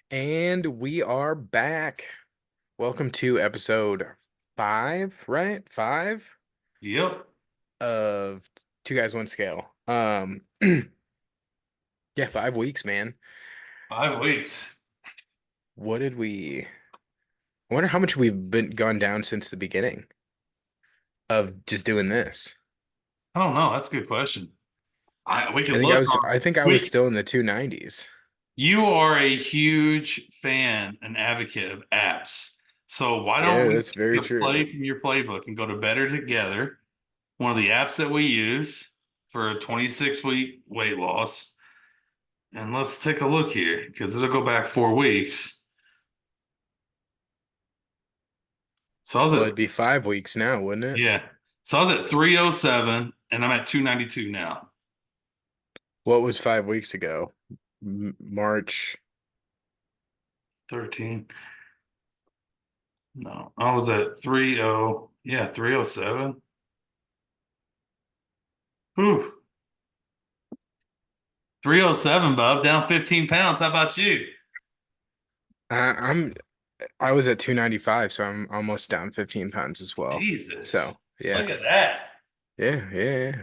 And we are back. Welcome to episode five, right? Five Yep, of Two Guys One Scale. Yeah, 5 weeks, man. 5 weeks. What did I wonder how much we've been gone down since the beginning of just doing this. I don't know. That's a good question. We I can think I look was on. I think I was We. still in the 290s. You are a huge fan and advocate of apps. So why don't Yeah, we that's very take a true. play from your playbook and go to Better Together, one of the apps that we use for a 26-week weight loss, and let's take a look here because it'll go back 4 weeks. So I was Well, at it'd be 5 weeks now, wouldn't it? yeah. So I was at 307 and I'm at 292 now. What was 5 weeks ago? March. 13. No, I was at 30. Yeah, 307. Whew. 307, bub, down 15 pounds. How about you? I'm I was at 295, so I'm almost down 15 pounds as well. So, Jesus. yeah. Look at that. Yeah. Hey,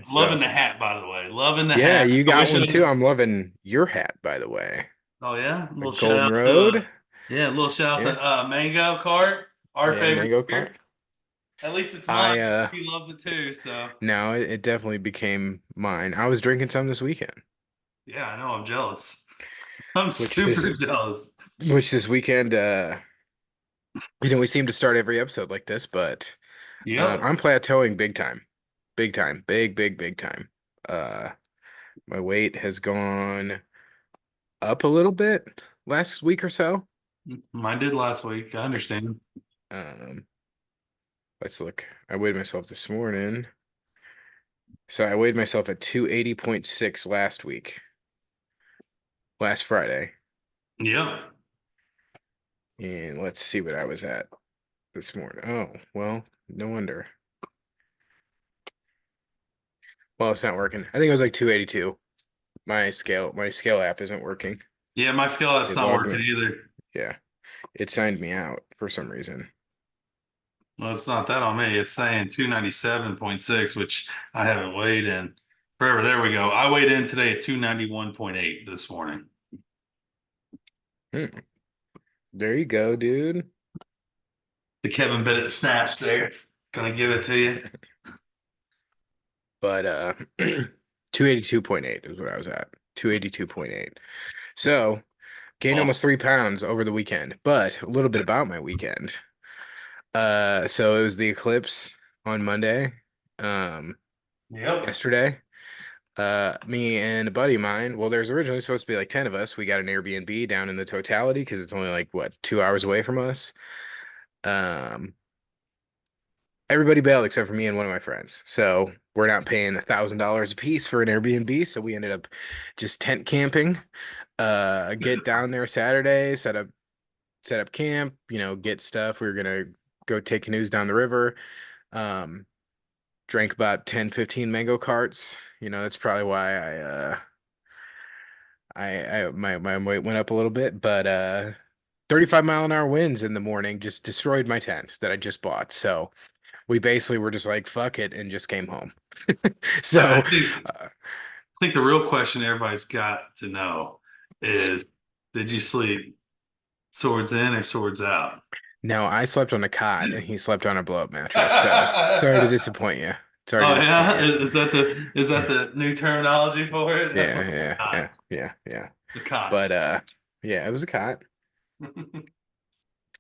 loving So, the hat, by the way. Loving the yeah, hat. you I got wish one too. I. I'm loving your hat, by the way. Oh, yeah. A The little shout Golden out to, Road. yeah, a little shout out Yeah. to Mango Cart, our Yeah, favorite Mango beer. Cart. At least it's mine. I He loves it too. So, no, it definitely became mine. I was drinking some this weekend, yeah, I know. I'm jealous. I'm which this super jealous. which this weekend we seem to start every episode like this, but Yep. I'm plateauing big time. Big time. Big time. Uh my weight has gone up a little bit last week or so. Mine did last week. I understand. Um, let's look. I weighed myself this morning. So I weighed myself at 280.6 last week, last Friday. Yep. And let's see what I was at this morning. Oh, well, no wonder. Well, it's not working. I think it was like 282. My scale app isn't working. Yeah, my scale app's It not logged working me. either. Yeah, it signed me out for some reason. Well, it's not that on me. It's saying 297.6, which I haven't weighed in forever. There we go. I weighed in today at 291.8 this morning. Hmm. There you go, dude. The Kevin Bennett snaps there. Gonna give it to you. But 282.8 is what I was at. 282.8. So gained almost Awesome. 3 pounds over the weekend. But a little bit about my weekend. So it was the eclipse on Monday, um, Yep. yesterday. Me and a buddy of mine, well, there's originally supposed to be like 10 of us. We got an Airbnb down in the totality because it's only like what, 2 hours away from us. Um, Everybody bailed except for me and one of my friends. So we're not paying $1,000 a piece for an Airbnb. So we ended up just tent camping. Get down there Saturday, set up camp, get stuff. We were gonna go take canoes down the river. Um, Drank about 10, 15 mango carts. That's probably why my weight went up a little bit, but 35-mile-an-hour winds in the morning just destroyed my tent that I just bought. So we basically were just like, fuck it, and just came home. I So, think uh, I think the real question everybody's got to know is, did you sleep swords in or swords out? now I slept on a cot and he slept on a blow-up mattress. So sorry to disappoint you. Sorry to Oh disappoint yeah, you. is that the new terminology for it? That's Yeah, like yeah, a yeah, cot. yeah. The cot. But yeah, it was a cot.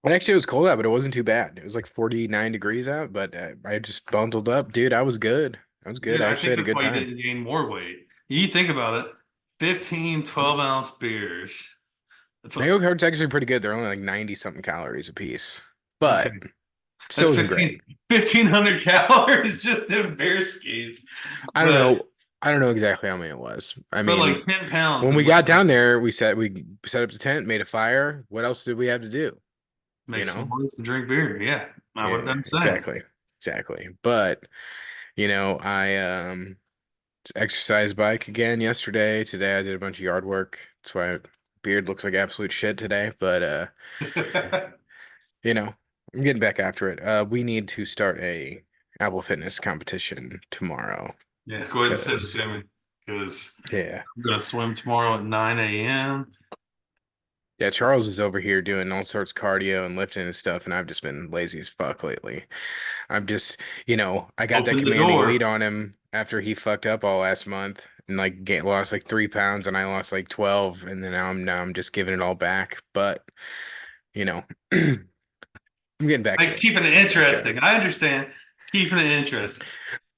And actually, it was cold out, but it wasn't too bad. It was like 49 degrees out, but I just bundled up. Dude, I was good. I was good. Dude, I I actually think had a that's good why you time. didn't gain more weight. You think about it, 15 12-ounce beers. It's like, Mango cart's actually pretty good. They're only like 90 something calories a piece, okay, but that's still isn't great. 1,500 calories just in beer skis. I don't But know. I don't know exactly how many it was. I but mean, like 10 pounds when in we got weight, down there, we set up the tent, made a fire. What else did we have to do? You make know? s'mores and drink beer. Yeah, I would have Yeah, done the same. exactly. Exactly. But, I exercised bike again yesterday. Today I did a bunch of yard work. That's why Beard looks like absolute shit today, but you know, I'm getting back after it. We need to start a Apple Fitness competition tomorrow, Yeah, go ahead and send it cause to me because yeah. I'm gonna swim tomorrow at 9 a.m. Yeah, Charles is over here doing all sorts of cardio and lifting and stuff, and I've just been lazy as fuck lately. I'm just, I got that Open the commanding lead door. on him after he fucked up all last month and like lost like 3 pounds, and I lost like 12, and then now I'm just giving it all back. But you know, I'm getting back to Like it. keeping it Getting back to interesting. I understand. Keeping it interesting.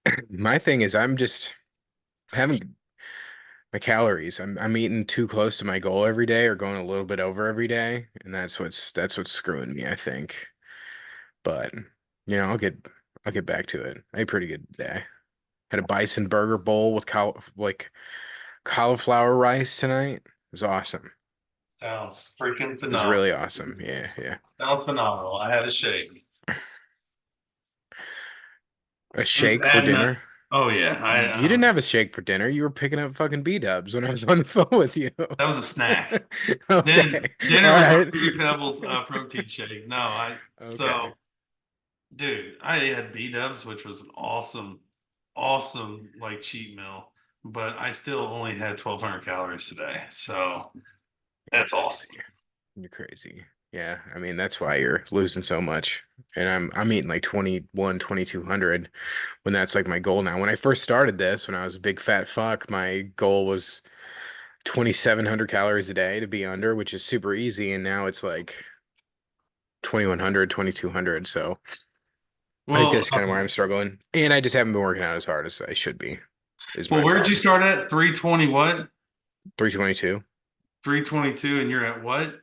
it. My thing is, I'm just having my calories. I'm eating too close to my goal every day, or going a little bit over every day, and that's what's screwing me, I think. But I'll get back to it. I had a pretty good day. Had a bison burger bowl with cauliflower rice tonight. It was awesome. Sounds freaking It was phenomenal. really awesome. Yeah, yeah. Sounds phenomenal. I had a shake. A I'm just shake for adding up. dinner. Oh yeah, You didn't have a shake for dinner. You were picking up fucking B-dubs when I was on the phone with you. that was a snack. Okay. Then All dinner was my right. Fruity Pebbles protein shake. No, I Okay. so dude, I had B Dubs, which was an awesome, awesome like cheat meal, but I still only had 1,200 calories today. So that's awesome. You're crazy. Yeah, I mean that's why you're losing so much. And I'm eating like 21, 2,200 when that's like my goal now. When I first started this, when I was a big fat fuck, my goal was 2,700 calories a day to be under, which is super easy. And now it's like 2,100, 2,200. So I think Well, that's kind of why I'm struggling. And I just haven't been working out as hard as I should be, is well, my where did you problem. start at? 320 what? 322. 322, and you're at what?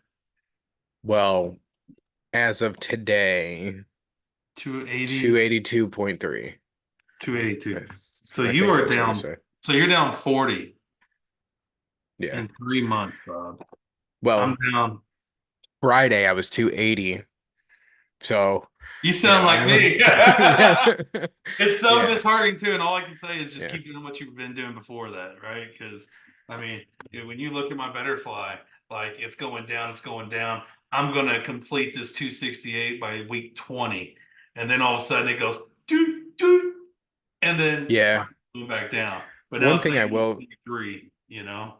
Well, as of today, 280, 282.3. 282. So I you think are that's what I down. say. So you're down 40 Yeah. in 3 months, Bob. I'm Well, down. Friday I was 280. So, You sound I like haven't. me. Yeah. It's so Yeah. disheartening too, and all I can say is just Yeah. keep doing what you've been doing before that, right? Because I mean, when you look at my butterfly, like it's going down, it's going down. I'm gonna complete this 268 by week 20, and then all of a sudden it goes doot doot, and then Yeah. move back down. But now One it's thing saying I will 23, you know?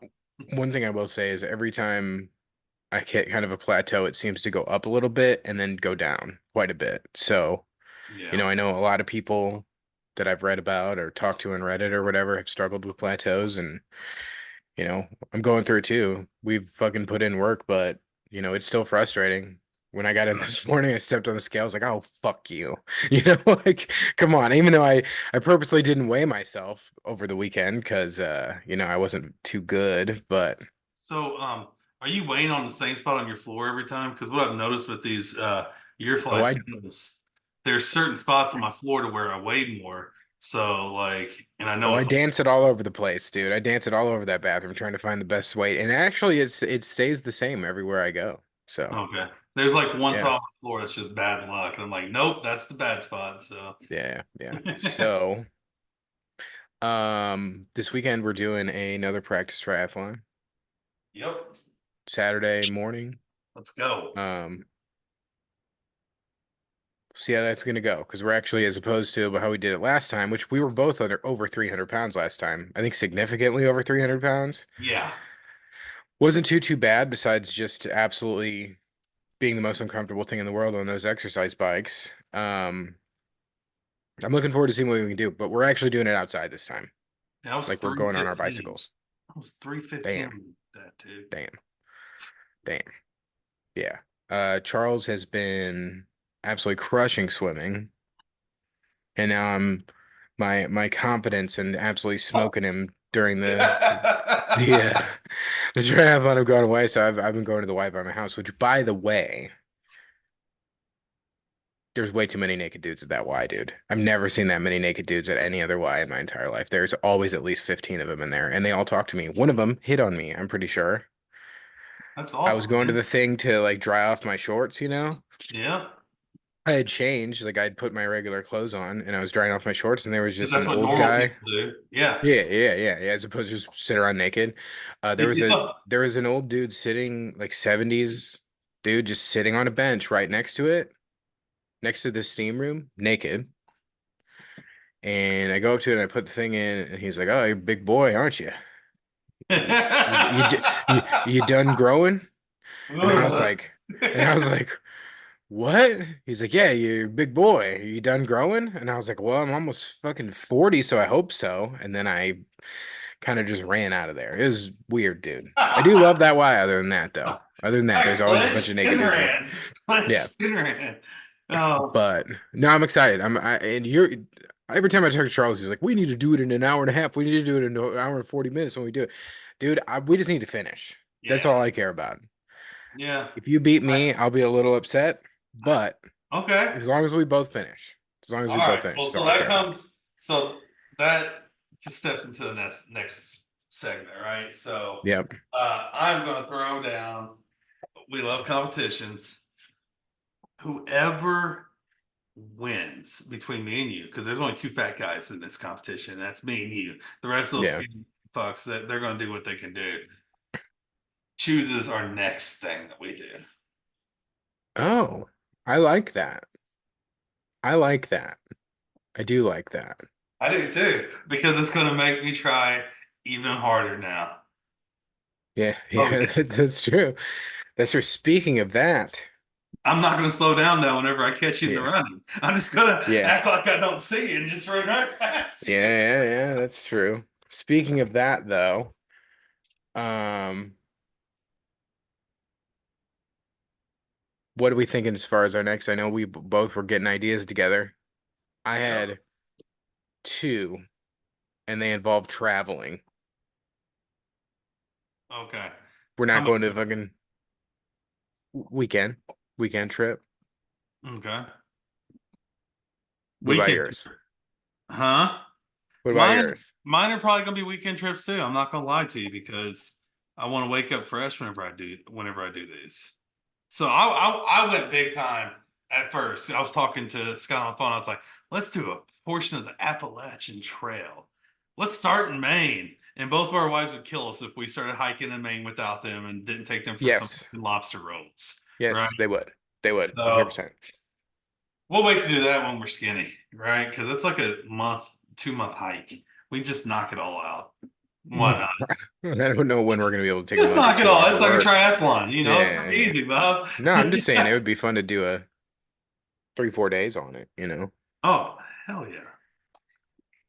one thing I will say is every time I hit kind of a plateau, it seems to go up a little bit and then go down quite a bit. So, Yeah. I know a lot of people that I've read about or talked to on Reddit or whatever have struggled with plateaus, and I'm going through it too. We've fucking put in work, but it's still frustrating. When I got in this morning, I stepped on the scale. I was like, "Oh, fuck you!" Like, come on. Even though I purposely didn't weigh myself over the weekend because I wasn't too good. But So, are you weighing on the same spot on your floor every time? Because what I've noticed with these year oh, flights I is there's certain spots on my floor to where I weigh more. So, like, and I oh know I it's like, dance it all over the place, dude. I dance it all over that bathroom trying to find the best weight, and actually, it stays the same everywhere I go. So okay, there's like one yeah, spot on the floor that's just bad luck, and I'm like, nope, that's the bad spot. So, yeah, yeah. So. This weekend we're doing another practice triathlon yep, Saturday morning. let's go. Um, See how that's gonna go because we're actually, as opposed to how we did it last time, which we were both under over 300 pounds last time. I think significantly over 300 pounds. Yeah, Wasn't too bad besides just absolutely being the most uncomfortable thing in the world on those exercise bikes. I'm looking forward to seeing what we can do, but we're actually doing it outside this time. that was Like we're going on our 315. bicycles. That was 315. Damn, That too. damn, damn. Yeah. Charles has been absolutely crushing swimming, and now my confidence and absolutely smoking him during the the triathlon have gone away. So I've been going to the Y by my house, which by the way, there's way too many naked dudes at that Y, dude. I've never seen that many naked dudes at any other Y in my entire life. There's always at least 15 of them in there, and they all talk to me. One of them hit on me, I'm pretty sure. That's I was awesome, going to man. the thing to like dry off my shorts. Yeah. I had changed, like I'd put my regular clothes on and I was drying off my shorts and there was Because just that's an what old normal guy. people do. Yeah. Yeah, as opposed to just sit around naked. There was a Yeah. there was an old dude sitting, like 70s dude, just sitting on a bench right next to it, next to the steam room, naked. And I go up to it and I put the thing in and he's like, "Oh, you're a big boy, aren't you? You done growing?" And I was Ugh. like, and I was like, "What?" He's like, "Yeah, you're a big boy. Are you done growing?" And I was like, "Well, I'm almost fucking 40, so I hope so." And then I kind of just ran out of there. It was weird, dude. I do love that Y. Other than that, though, other than that, I there's always a bunch of clenched naked and dudes around. ran. Yeah, Clenched and ran. Oh, but no, I'm excited. And you're every time I talk to Charles, he's like, "We need to do it in an hour and a half. We need to do it in an hour and 40 minutes when we do it." Dude, we just need to finish. That's yeah. all I care about. Yeah. If you beat I, me, I'll be a little upset, but okay. as long as we both finish, as long as All we both right. finish, Well, that's so all I that care about. comes, so that just steps into the next segment, right? So Yep. I'm going to throw down, we love competitions. Whoever wins between me and you, because there's only two fat guys in this competition. That's me and you. The rest of those Yeah. skinny fucks that they're going to do what they can do. Chooses our next thing that we do. Oh, I like that. I like that. I do like that. I do too, because it's going to make me try even harder now. Yeah, Oh, yeah, that's true. That's true. Speaking of that, I'm not going to slow down now whenever I catch you in the yeah, running. I'm just going to yeah, act like I don't see you and just run right past you. yeah, that's true. Speaking of that, though, um, what are we thinking as far as our next? I know we both were getting ideas together. I Yep. had two, and they involved traveling. Okay. We're How not much? going to fucking weekend, weekend trip. Okay. What about Weekend, yours? huh? What about Mine, yours? mine are probably gonna be weekend trips too. I'm not gonna lie to you because I want to wake up fresh whenever I do these. So I went big time at first. I was talking to Scott on the phone. I was like, let's do a portion of the Appalachian Trail. Let's start in Maine. And both of our wives would kill us if we started hiking in Maine without them and didn't take them for some Yes, lobster rolls, right? yes, they would. They would, So 100%. we'll wait to do that when we're skinny, right? Because it's like a month, 2 month hike. We just knock it all out. Why not? I don't know when we're gonna be able to take a Just month or knock it two all. off It's of like a work. triathlon, it's Yeah, pretty yeah. easy, Bob. No, I'm just saying it would be fun to do a 3, 4 days on it. Oh, hell yeah.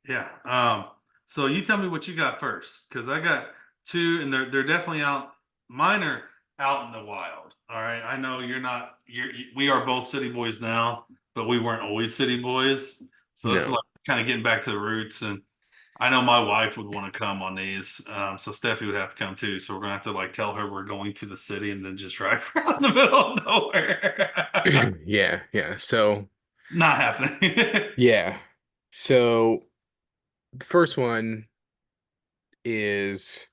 Yeah. So you tell me what you got first, because I got two, and they're definitely out. Mine are out in the wild. All right. I know you're not. We are both city boys now, but we weren't always city boys. So this is No. like kind of getting back to the roots. And I know my wife would want to come on these. So Steffi would have to come too. So we're gonna have to like tell her we're going to the city and then just drive around the middle of nowhere. Yeah, yeah. So, Not happening. yeah. So the first one is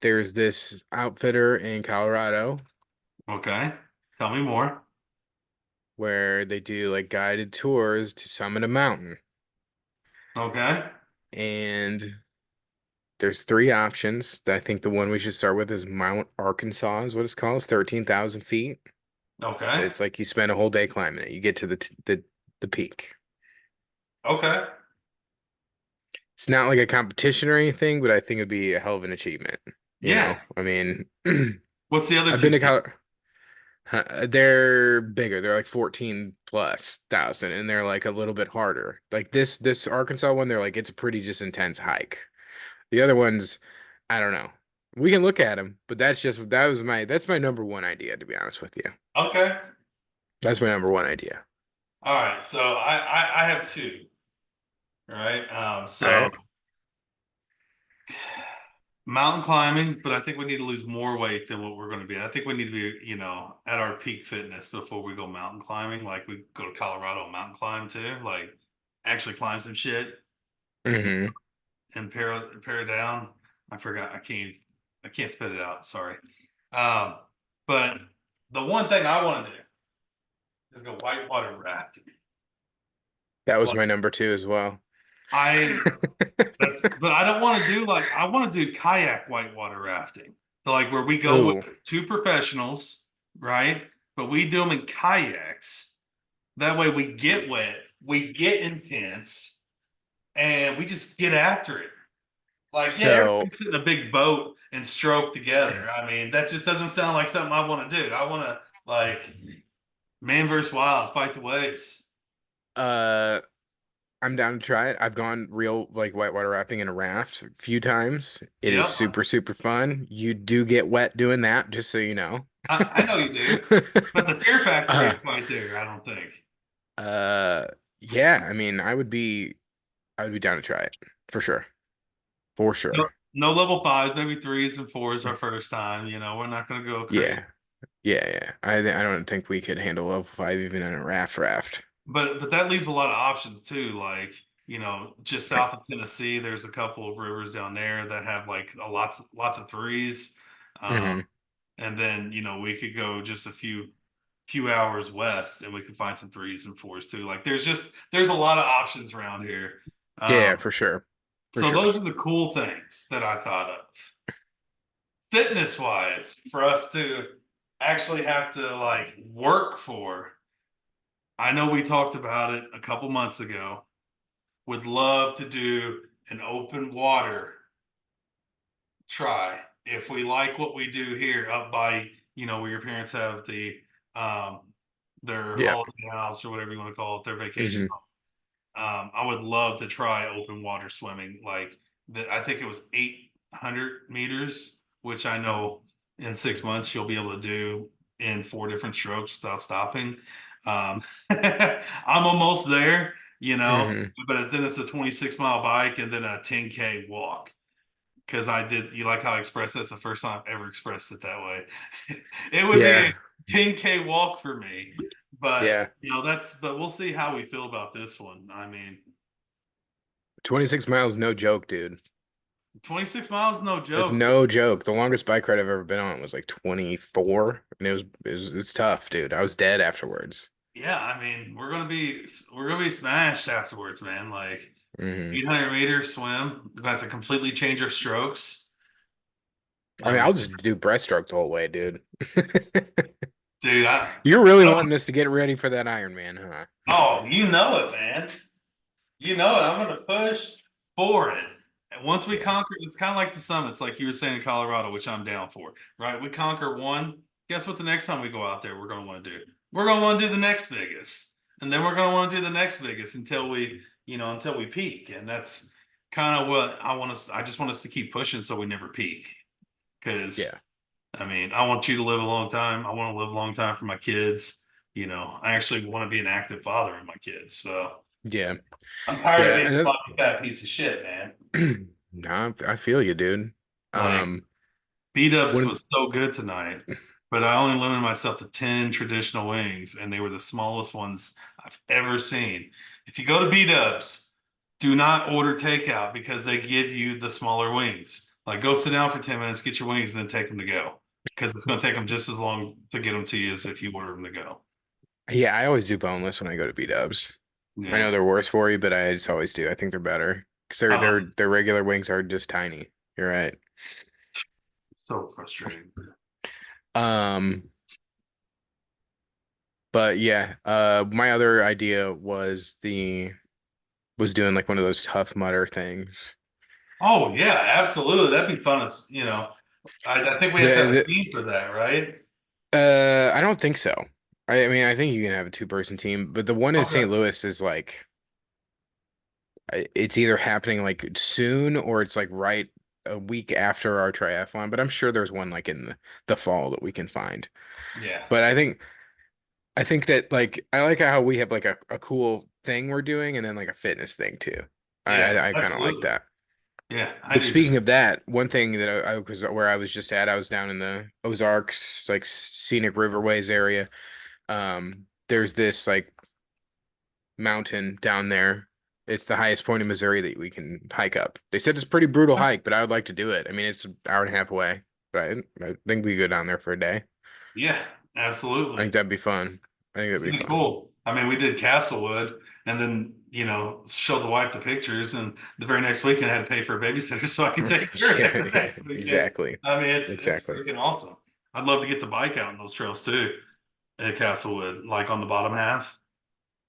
there's this outfitter in Colorado Okay. Tell me more. where they do like guided tours to summit a mountain. Okay. And there's three options. I think the one we should start with is Mount Arkansas is what it's called. It's 13,000 feet. Okay. It's like you spend a whole day climbing it. You get to the peak. Okay. It's not like a competition or anything, but I think it'd be a hell of an achievement. Yeah. I mean, What's the other I've been two? to Colorado. They're bigger. They're like 14 plus thousand, and they're like a little bit harder. Like this Arkansas one, they're like it's a pretty just intense hike. The other ones, I don't know. We can look at them, but that's my number one idea, to be honest with you. Okay. That's my number one idea. All right. So I have two. Right. All So right. mountain climbing, but I think we need to lose more weight than what we're going to be. I think we need to be, at our peak fitness before we go mountain climbing. Like we go to Colorado mountain climb too. Like actually climb some shit Mm-hmm. and pare it down. I forgot. I can't spit it out. Sorry. But the one thing I want to do Let's go whitewater rafting. That was Like my number two as well. I but I don't want to do like I want to do kayak whitewater rafting. So like where we go with Oh, two professionals, right? But we do them in kayaks. That way we get wet, we get intense, and we just get after it. Like, yeah, so everybody sit in a big boat and stroke together. I mean, that just doesn't sound like something I want to do. I want to like man versus wild, fight the waves. uh I'm down to try it. I've gone real like whitewater rafting in a raft a few times. It is Yep, super, super fun. You do get wet doing that, just so you know. I know you do, but the fear factor Uh, ain't quite there. I don't think. uh, yeah, I mean, I would be down to try it for sure. For sure. No, no level fives, maybe threes and fours our first time. We're not going to go crazy. Yeah. Yeah, yeah. I don't think we could handle level five even in a raft. But that leaves a lot of options too. Like, just south of Tennessee, there's a couple of rivers down there that have like lots of threes. Hmm. And then, we could go just a few hours west and we could find some threes and fours too. Like there's a lot of options around here. Yeah, Um, for sure. For so sure. those are the cool things that I thought of. Fitness wise, for us to actually have to like work for. I know we talked about it a couple months ago. Would love to do an open water try if we like what we do here up by where your parents have um their Yeah. holiday house or whatever you want to call it, their vacation Hmm. home. I would love to try open water swimming. Like I think it was 800 meters, which I know in 6 months you'll be able to do in four different strokes without stopping. I'm almost there, Hmm. but then it's a 26-mile bike and then a 10K walk. Because you like how I expressed that's the first time I've ever expressed it that way. It would be a Yeah. 10K walk for me, but Yeah. but we'll see how we feel about this one. I mean, 26 miles, no joke, dude. 26 miles, no It's joke. no joke. The longest bike ride I've ever been on was like 24, and it's tough, dude. I was dead afterwards. Yeah, I mean, we're gonna be smashed afterwards, man. Like Hmm. 800-meter swim, we're gonna have to completely change our strokes. I I mean, mean, I'll just do breaststroke the whole way, dude. dude, You're really wanting us to get ready for that Ironman, huh? oh, you know it, man. You know it. I'm going to push for it. And once we Yeah. conquer, it's kind of like the summits, like you were saying in Colorado, which I'm down for, right? We conquer one. Guess what? The next time we go out there, we're going to want to do. We're going to want to do the next biggest, and then we're going to want to do the next biggest until we peak. And that's kind of what I want us. I just want us to keep pushing so we never peak. Yeah. Because I mean, I want you to live a long time. I want to live a long time for my kids. I actually want to be an active father of my kids. So. Yeah. I'm tired of Yeah. being a And fucking fat piece of shit, man. nah, I feel you, dude. Like Um, B-dubs when was so good tonight, but I only limited myself to 10 traditional wings, and they were the smallest ones I've ever seen. If you go to B-dubs, do not order takeout because they give you the smaller wings. Like go sit down for 10 minutes, get your wings, and then take them to go. Because it's going to take them just as long to get them to you as if you order them to go. Yeah, I always do boneless when I go to B-dubs. I know Yeah. they're worse for you, but I just always do. I think they're better because Uh, their regular wings are just tiny. You're right. so frustrating. Um, but yeah, my other idea was doing like one of those Tough Mudder things. Oh, yeah, absolutely. That'd be fun. I think we have to have a The, team for that, right? I don't think so. I mean, I think you can have a two-person team, but the one in Okay. St. Louis is like it's either happening like soon or it's like right a week after our triathlon, but I'm sure there's one like in the fall that we can find. Yeah. But I think that like I like how we have like a cool thing we're doing and then like a fitness thing too. Yeah. I kind of like Absolutely. that. Yeah, I But do too. speaking of that, one thing that I was where I was just at, I was down in the Ozarks, like scenic riverways area. There's this like mountain down there. It's the highest point in Missouri that we can hike up. They said it's a pretty brutal hike, but I would like to do it. I mean, it's an hour and a half away, but I think we go down there for a day. Yeah, I think absolutely. that'd be fun. I think that'd be Pretty fun. cool. I mean, we did Castlewood and then, showed the wife the pictures. And the very next weekend, I had to pay for a babysitter so I could take her Yeah, there the next weekend. exactly. I mean, it's Exactly. freaking awesome. I'd love to get the bike out on those trails too at Castlewood, like on the bottom half.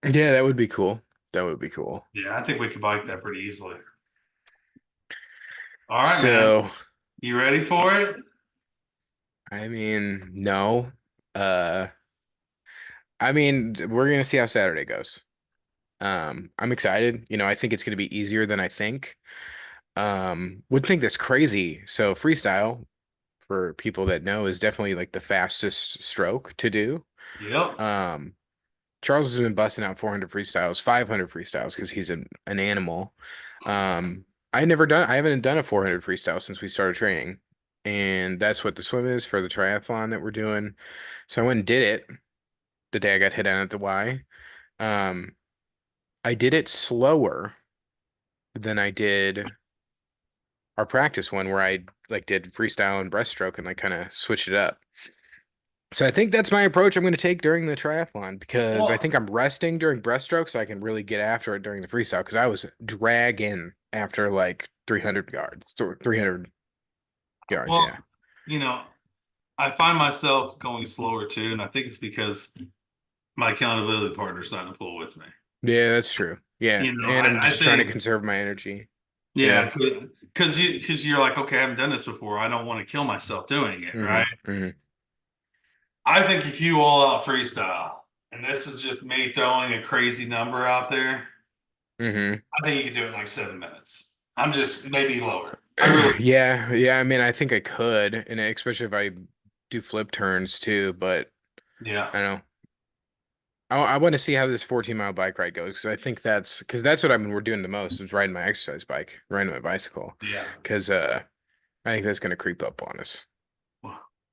Yeah, that would be cool. That would be cool. Yeah, I think we could bike that pretty easily. All right, man. So, You ready for it? I mean, no. Uh, I mean, we're gonna see how Saturday goes. I'm excited. I think it's gonna be easier than I think. Would think that's crazy. So freestyle, for people that know, is definitely like the fastest stroke to do. Yep. Um, Charles has been busting out 400 freestyles, 500 freestyles because he's an animal. I haven't done a 400 freestyle since we started training. And that's what the swim is for the triathlon that we're doing. So I went and did it the day I got hit on at the Y. Um, I did it slower than I did our practice one where I like did freestyle and breaststroke and like kind of switched it up. So I think that's my approach I'm going to take during the triathlon because I Well, think I'm resting during breaststroke so I can really get after it during the freestyle because I was dragging after like 300 yards, 300 yards, yeah. well, you know, I find myself going slower too, and I think it's because my accountability partner's not in the pool with me. Yeah, that's true. Yeah, and I'm I just trying to think, conserve my energy. Yeah. yeah, because you're like, okay, I haven't done this before. I don't want to kill myself doing it, right? Hmm. I think if you all out freestyle, and this is just me throwing a crazy number out there, Hmm. I think you can do it in like 7 minutes. I'm just maybe lower. I really, Yeah, yeah. I mean, I think I could, and especially if I do flip turns too. But yeah, I don't know. I want to see how this 14-mile bike ride goes because I think that's what we're doing the most is riding my exercise bike, riding my bicycle, yeah. because I think that's gonna creep up on us.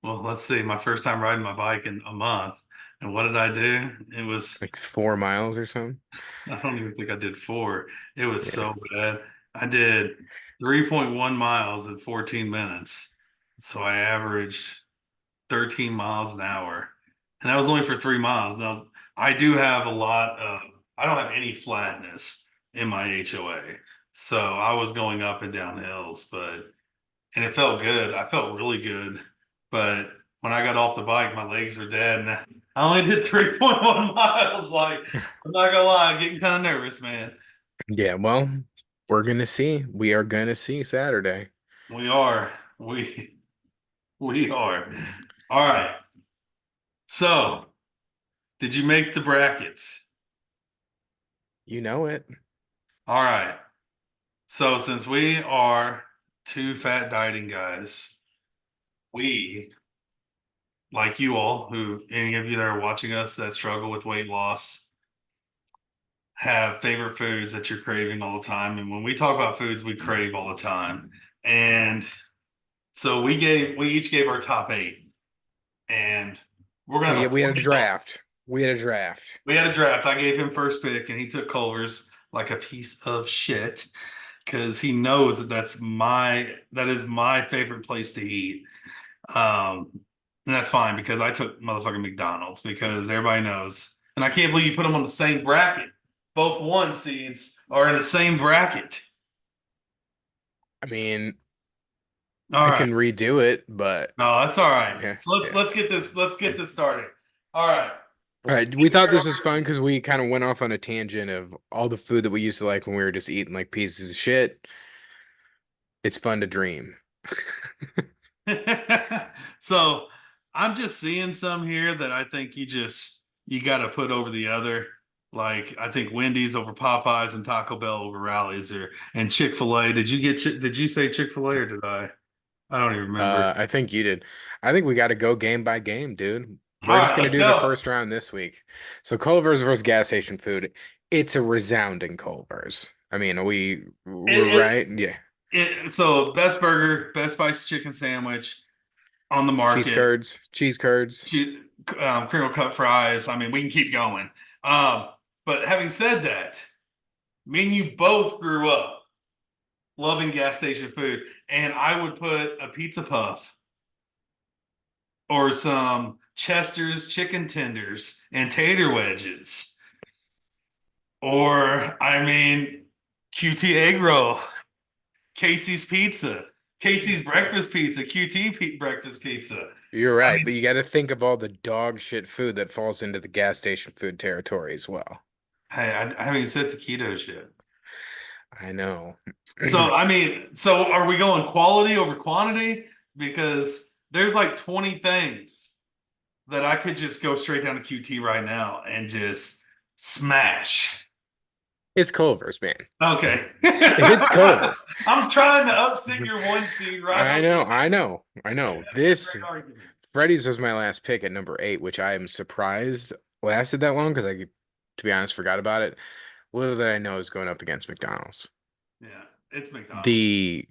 Well, let's see. My first time riding my bike in a month, and what did I do? It was Like 4 miles or something. I don't even think I did four. It was Yeah. so bad. I did 3.1 miles in 14 minutes. So I averaged 13 miles an hour. And that was only for 3 miles. Now, I do have I don't have any flatness in my HOA. So I was going up and down hills, and it felt good. I felt really good. But when I got off the bike, my legs were dead. And I only did 3.1 miles. Like, I'm not gonna lie, I'm getting kind of nervous, man. Yeah. Well, we're gonna see. We are gonna see Saturday. We are. We are. All right. So, did you make the brackets? You know it. All right. So, since we are two fat dieting guys, we, like you all, who any of you that are watching us that struggle with weight loss, have favorite foods that you're craving all the time. And when we talk about foods, we crave all the time. And so we each gave our top eight, and we're gonna We had a play them. draft. We had a draft. We had a draft. I gave him first pick, and he took Culver's like a piece of shit because he knows that is my favorite place to eat. Um, and that's fine because I took motherfucking McDonald's because everybody knows, and I can't believe you put them on the same bracket. Both one seeds are in the same bracket. I mean, All I right, can redo it, but no, that's all right. yeah, So let's yeah. let's get this started. All right, All right. We thought this was fun because we kind of went off on a tangent of all the food that we used to like when we were just eating like pieces of shit. It's fun to dream. so I'm just seeing some here that I think you got to put over the other. Like I think Wendy's over Popeyes and Taco Bell over Rallies here, and Chick-fil-A. Did you say Chick-fil-A or did I? I don't even remember. I think you did. I think we got to go game by game, dude. All We're just right, gonna let's do the go. first round this week. So Culver's versus gas station food. It's a resounding Culver's. I mean, we're It, right. Yeah. so best burger, best spicy chicken sandwich on the Cheese market. curds, cheese curds. Crinkle cut fries. I mean, we can keep going. Um, but having said that, me and you both grew up loving gas station food, and I would put a pizza puff or some Chester's chicken tenders and tater wedges. Or, I mean, QT egg roll, Casey's pizza, Casey's breakfast pizza, breakfast pizza. You're I right, mean, but you got to think of all the dog shit food that falls into the gas station food territory as well. hey, I haven't even said taquitos yet. I know. So, I mean, so are we going quality over quantity? Because there's like 20 things that I could just go straight down to QT right now and just smash. It's Culver's, man. Okay. It's Culver's. I'm trying to upset your one seed right I on know, the I know, I know. That's a This great argument. Freddy's was my last pick at number 8, which I am surprised lasted that long because to be honest, forgot about it. Little did I know is going up against McDonald's. Yeah, it's McDonald's. The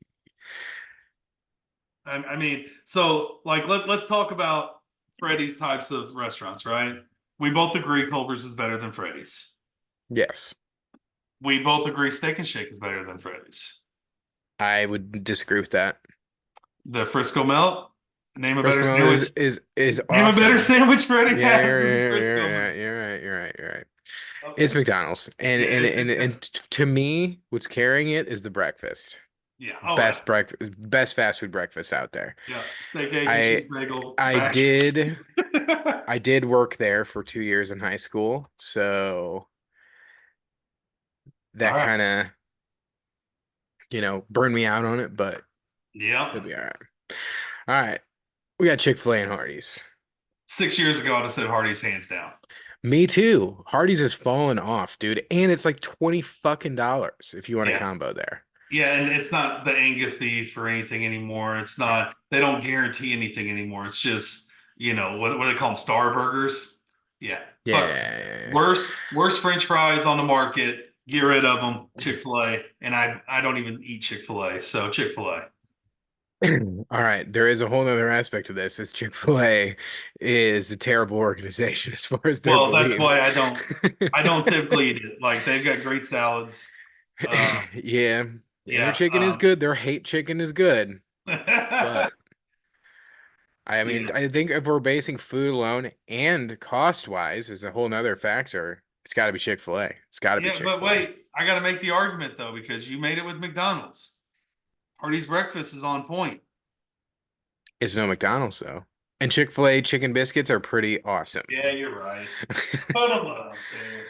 I mean, so like let's talk about Freddy's types of restaurants, right? We both agree Culver's is better than Freddy's. Yes, We both agree Steak and Shake is better than Freddy's. I would disagree with that. The Frisco Melt, name a better Frisco Melt sandwich. is Name a better awesome. sandwich Freddy Yeah, has than the Frisco Melt. you're right, you're right. Okay. It's McDonald's, Yeah, to me, what's carrying it is the breakfast. yeah. Oh yeah. Best fast food breakfast out there. Yeah. Steak, egg, and I cheese bagel I back. did I did work there for 2 years in high school, so All that right. kind of, burned me out on it, but Yep. it'll be all right. All right, we got Chick-fil-A and Hardee's. 6 years ago, I'd have said Hardy's hands down. Me too. Hardee's has fallen off, dude, and it's like 20 fucking dollars if you want a Yeah. combo there. Yeah, and it's not the Angus beef or anything anymore. It's not, they don't guarantee anything anymore. It's just, what do they call them? Star burgers? Yeah. Fuck. Yeah. Worst French fries on the market. Get rid of them. Chick-fil-A. And I don't even eat Chick-fil-A. So Chick-fil-A. All right, there is a whole other aspect to this. Is Chick-fil-A is a terrible organization as far as their Well, that's beliefs. why I don't typically eat it. Like they've got great salads. Yeah, and their Yeah. chicken is good. Their hate chicken is good. Yeah. But I mean, I think if we're basing food alone and cost wise is a whole nother factor, it's got to be Chick-fil-A. It's got to be Yeah, but Chick-fil-A. wait, I got to make the argument though because you made it with McDonald's. Hardee's breakfast is on point. It's no McDonald's though. And Chick-fil-A chicken biscuits are pretty awesome. Yeah, you're right. Put them up there.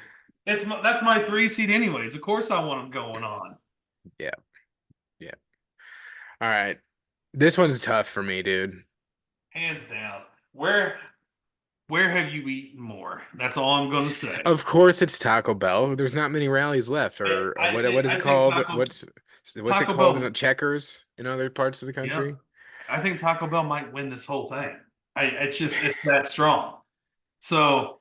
That's my 3 seed anyways. Of course I want them going on. Yeah, yeah. All right. This one's tough for me, dude. Hands down. Where have you eaten more? That's all I'm gonna say. Of course, it's Taco Bell. There's not many rallies left, I, or I what think is it I think called? Taco What's it Taco called in Bell. Checkers in other parts of the Yeah, country? I think Taco Bell might win this whole thing. It's that strong. So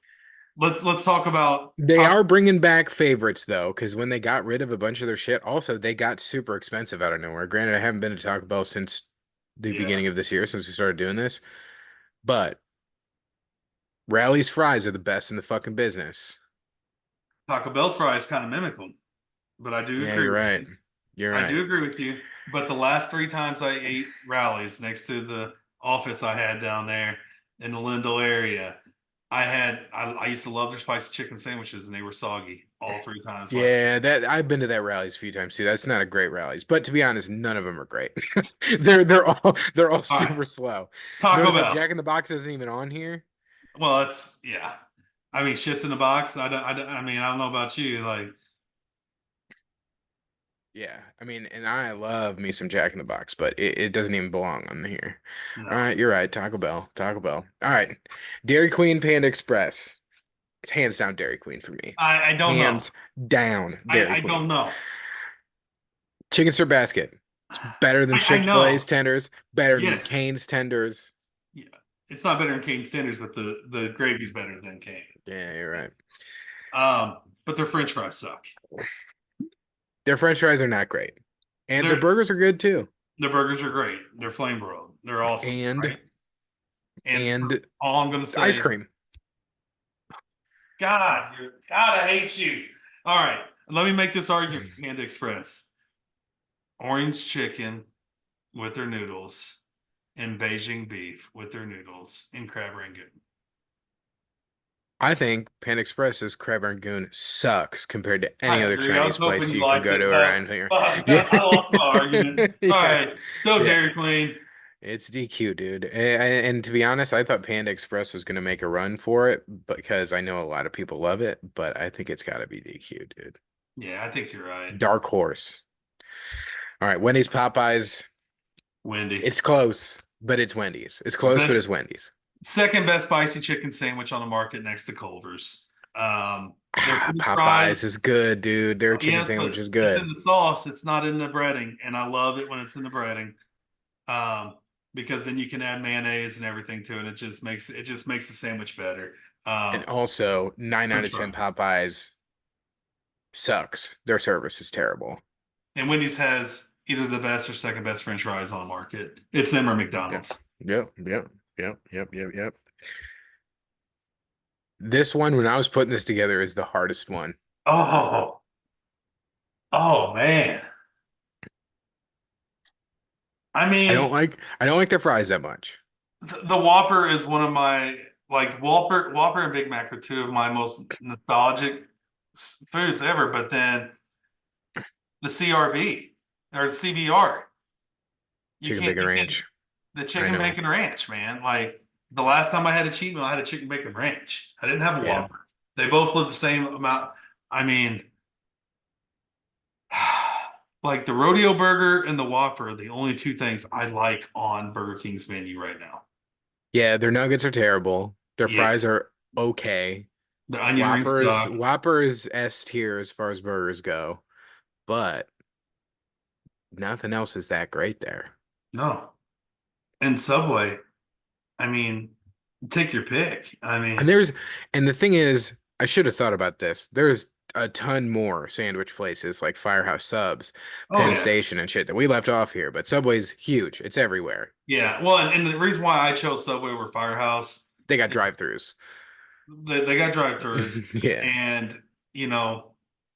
let's talk about They Taco. are bringing back favorites though, because when they got rid of a bunch of their shit, also they got super expensive out of nowhere. Granted, I haven't been to Taco Bell since the Yeah, beginning of this year, since we started doing this, but Rally's fries are the best in the fucking business. Taco Bell's fries kind of mimic them, but I do Yeah, agree you're with right. you. You're I right. do agree with you. But the last 3 times I ate rallies next to the office I had down there in the Lindell area, I used to love their spicy chicken sandwiches and they were soggy all 3 times last. Yeah, that I've been to that rallies a few times too. That's not a great rallies, but to be honest, none of them are great. They're all All right, super slow. Taco Notice that Bell. Jack in the Box isn't even on here. Well, it's yeah. I mean, shit's in the box. I mean, I don't know about you. Like, Yeah, I mean, and I love me some Jack in the Box, but it doesn't even belong on here. All no, right, you're right. Taco Bell, Taco Bell. All right, Dairy Queen, Panda Express. It's hands down Dairy Queen for me. I don't know. Hands down Dairy I don't Queen. know. Chicken Sir Basket. It's better than I Chick-fil-A's know. tenders, better than Yes. Cane's tenders. Yeah. It's not better than Cane's tenders, but the gravy's better than Cane. Yeah, you're right. But their French fries suck. Their French fries are not great, and their Their burgers are good too. their burgers are great. They're flame broiled. They're awesome, And right? And and all I'm gonna ice say, cream. God, I hate you. All right, let me make this argument for Panda Express. Orange chicken with their noodles and Beijing beef with their noodles and crab rangoon. I think Panda Express's Crab Rangoon sucks compared to any I other agree. I was Chinese hoping place you you can liked go it. to around here. Yeah. I lost my argument. All Yeah. right, go Yeah. Dairy Queen. It's DQ, dude. And to be honest, I thought Panda Express was going to make a run for it because I know a lot of people love it, but I think it's got to be DQ, dude. Yeah, I think you're right. Dark horse. All right, Wendy's, Popeyes. Wendy. It's close, but it's Wendy's. It's close, but it's Best Wendy's. second best spicy chicken sandwich on the market next to Culver's. Their Ah, French Popeyes fries, is good, dude. Their chicken yes, sandwich but is it's in good. the sauce. It's not in the breading, and I love it when it's in the breading. Um, because then you can add mayonnaise and everything to it. It just makes the sandwich better. And Um, also, 9 out French of 10 fries. Popeyes sucks. Their service is terrible. And Wendy's has either the best or second best French fries on the market. It's them or Yep. McDonald's. Yep. Yep. Yep. Yep. Yep. Yep. This one, when I was putting this together, is the hardest one. Oh, oh man. I mean, I don't like their fries that much. the Whopper is one of my like Whopper and Big Mac are two of my most nostalgic foods ever. But then the CRB or CBR, Chicken bacon you can't ranch. the I chicken know. bacon ranch, man. Like the last time I had a cheat meal, I had a chicken bacon ranch. I didn't have a Yeah. Whopper. They both live the same amount. I mean, like the rodeo burger and the Whopper are the only two things I like on Burger King's menu right now. Yeah, their nuggets are terrible. Their fries Yes, are okay. the onion rings suck. Whopper is S tier as far as burgers go, but nothing else is that great there. No. And Subway, I mean, take your pick. I And mean, there's and the thing is, I should have thought about this. There's a ton more sandwich places like Firehouse Subs, oh Penn yeah. Station and shit that we left off here, but Subway's huge. It's everywhere. Yeah. Well, and the reason why I chose Subway over Firehouse They got is drive-throughs. they got drive-throughs, Yeah. and you know,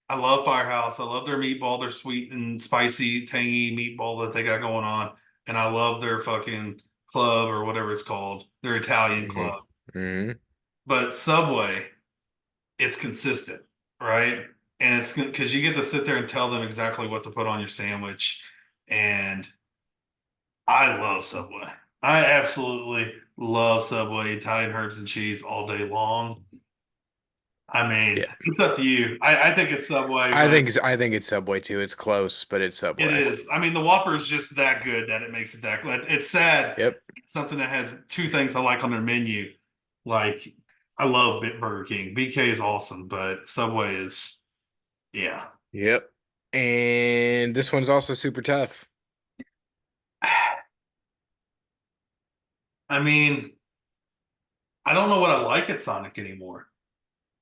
I love Firehouse. I love their meatball, their sweet and spicy, tangy meatball that they got going on, and I love their fucking club or whatever it's called, their Italian hmm club. hmm But Subway, it's consistent, right? And it's because you get to sit there and tell them exactly what to put on your sandwich, and I love Subway. I absolutely love Subway, Italian herbs and cheese all day long. I mean, Yeah. it's up to you. I think it's Subway, but I think it's Subway too. It's close, but it's it Subway. is. I mean, the Whopper is just that good that it makes it that good. It's sad. Yep. It's something that has two things I like on their menu. Like, I love Burger King. BK is awesome, but Subway is, yeah. Yep. And this one's also super tough. I mean, I don't know what I like at Sonic anymore.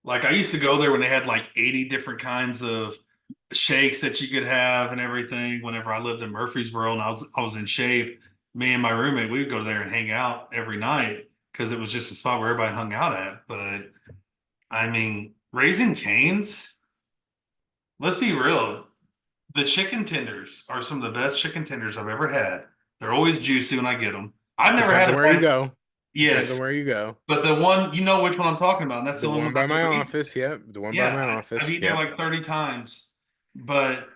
Like, I used to go there when they had like 80 different kinds of shakes that you could have and everything. Whenever I lived in Murfreesboro and I was in shape, me and my roommate we would go there and hang out every night because it was just a spot where everybody hung out at. But I mean, Raising Cane's, let's be real, the chicken tenders are some of the best chicken tenders I've ever had. They're always juicy when I get them. I've never Depends had on a where you bad, go. Depends on yes, where you go. but the one you know which one I'm talking about, and that's The the only one one by I've my ever eaten. office. Yep. The one by Yeah, my I've office. eaten there Yep. like 30 times, but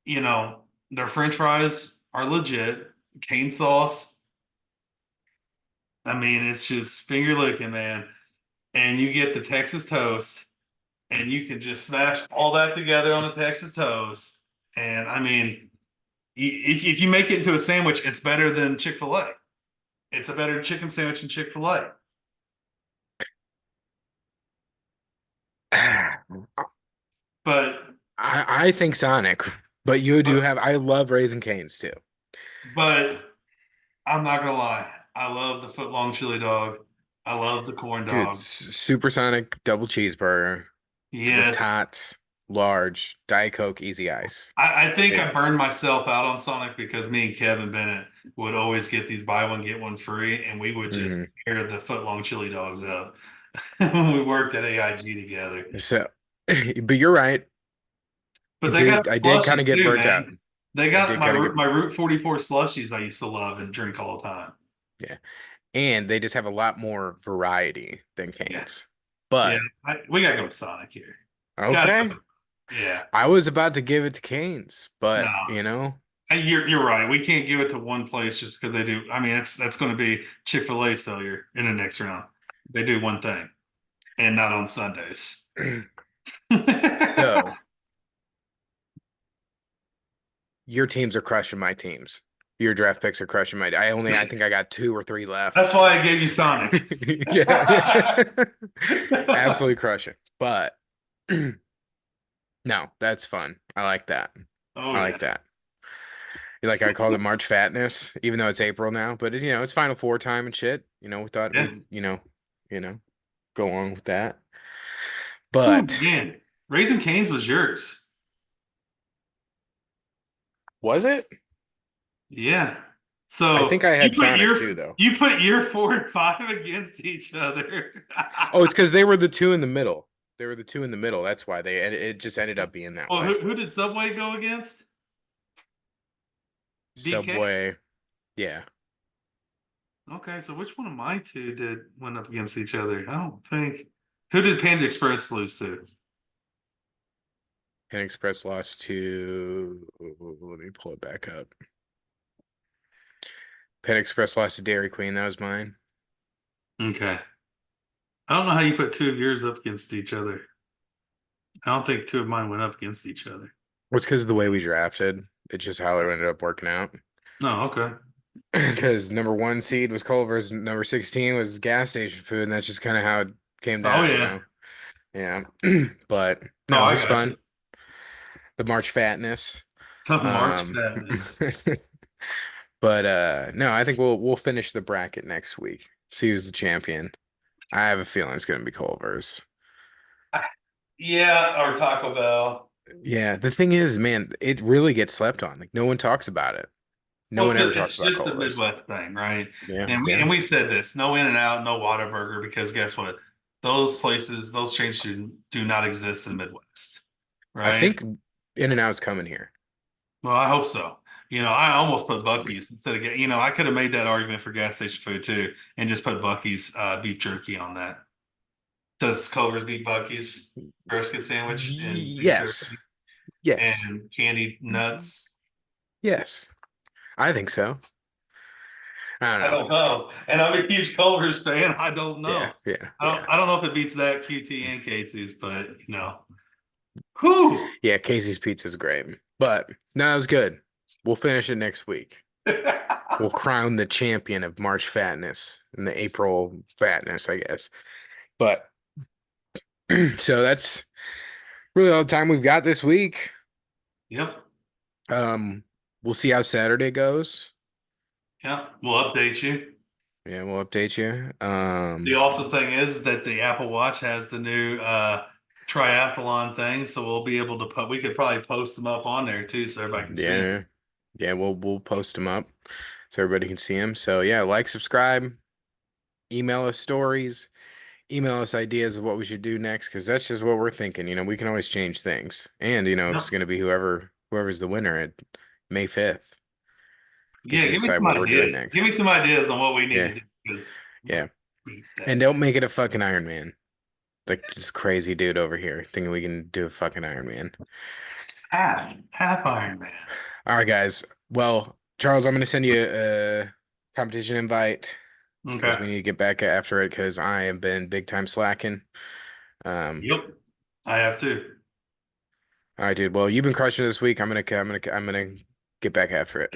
you know, their French fries are legit. Cane sauce. I mean, it's just finger licking, man. And you get the Texas toast, and you can just smash all that together on the Texas toast. And I mean, if you make it into a sandwich, it's better than Chick-fil-A. It's a better chicken sandwich than Chick-fil-A. But I think Sonic, but you do but have. I love Raising Cane's too, but I'm not gonna lie. I love the foot long chili dog. I love the corn dude. dog. Supersonic double cheeseburger with Yes, tots, large, Diet Coke, easy ice. I think I It, burned myself out on Sonic because me and Kevin Bennett would always get these buy one get one free, and we would just mhm. tear the foot long chili dogs up when we worked at AIG together. So, but you're right. But they got I did kind of slushies get too, burnt out. man. They I got did kind of get, My Route 44 slushies I used to love and drink all the time. yeah. And they just have a lot more variety than Yeah, Cane's. Yeah, But we gotta go with Sonic here. Gotta okay, go. Yeah. I was about to give it to Canes, No, but you know, you're right. We can't give it to one place just because they do. I mean, that's going to be Chick-fil-A's failure in the next round. They do one thing, and not on Sundays. so your teams are crushing my teams. Your draft picks are crushing my. I think I got two or three left. That's why I gave you Sonic. Yeah, yeah. Absolutely crushing. But no, that's fun. I like that. Oh I yeah, like that. Like I called it March Fatness, even though it's April now, but it's, it's Final Four time and shit. We thought yeah. we'd, go on with that. Ooh, But man, Raising Cane's was yours. was it? Yeah. I So think I had Sonic too, though. you put your 4 and 5 against each other. Oh, it's because they were the two in the middle. They were the two in the middle. That's why it just ended up being that Well, way. who did Subway go against? BK. Subway, yeah. Okay, so which one of my two did went up against each other? I don't think. Who did Panda Express lose to? Penn Express lost to. Let me pull it back up. Penn Express lost to Dairy Queen. That was mine. Okay. I don't know how you put two of yours up against each other. I don't think two of mine went up against each other. What's because of the way we drafted. It's just how it ended up working out. No, okay. Because number one seed was Culver's, number 16 was gas station food, and that's just kind of how it came Oh down, yeah. Yeah. But Oh, no, it I was got fun. you. The March Fatness. The March Um, Madness. but no, I think we'll finish the bracket next week. See who's the champion. I have a feeling it's gonna be Culver's. Yeah, or Taco Bell. Yeah, the thing is, man, it really gets slept on. Like no one talks about it. No Well, one ever talks it's about just a Culver's. Midwest thing, right? Yeah, And yeah. we said this: no In and Out, no Whataburger, because guess what? Those places, those chains do not exist in the Midwest, I right? think In-N-Out's coming here. Well, I hope so. I almost put Bucky's instead of I could have made that argument for gas station food too, and just put Bucky's beef jerky on that. Does Culver's beat Bucky's brisket sandwich and beef Yes. jerky Yes. and candied nuts? Yes. I think so. I don't I know. don't know. And I'm a huge Culver's fan. I don't Yeah, know. yeah, yeah. I don't know if it beats that QT and Casey's, but whew. Yeah, Casey's Pizza's great. But no, it was good. We'll finish it next week. We'll crown the champion of March Fatness and the April Fatness, I guess. But so that's really all the time we've got this week. Yep. Um, we'll see how Saturday goes. Yep. We'll update you. Yeah, we'll update you. The also thing is that the Apple Watch has the new triathlon thing, so we'll be able to we could probably post them up on there too so everybody can see them. Yeah, yeah, we'll post them up so everybody can see them. So yeah, like, subscribe, email us stories, email us ideas of what we should do next, because that's just what we're thinking. We can always change things. And it's Yep. gonna be whoever's the winner at May 5th gets Yeah, to give me decide some what we're doing ideas. next. Give me some ideas on what we need to Yeah, do because we're yeah. gonna beat And that don't make it a fucking Iron Man. Like this crazy dude over here thinking we can do a fucking Iron Man. half Iron Man. All right, guys. Well, Charles, I'm gonna send you a competition invite because Okay. we need to get back after it because I have been big time slacking. Um, Yep. I have to. all right, dude. Well, you've been crushing this week. I'm gonna get back after it.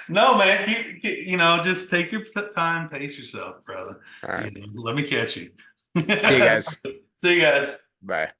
No, man. Just take your time, pace yourself, brother. All right. Let me catch you. See you guys. See you guys. Bye.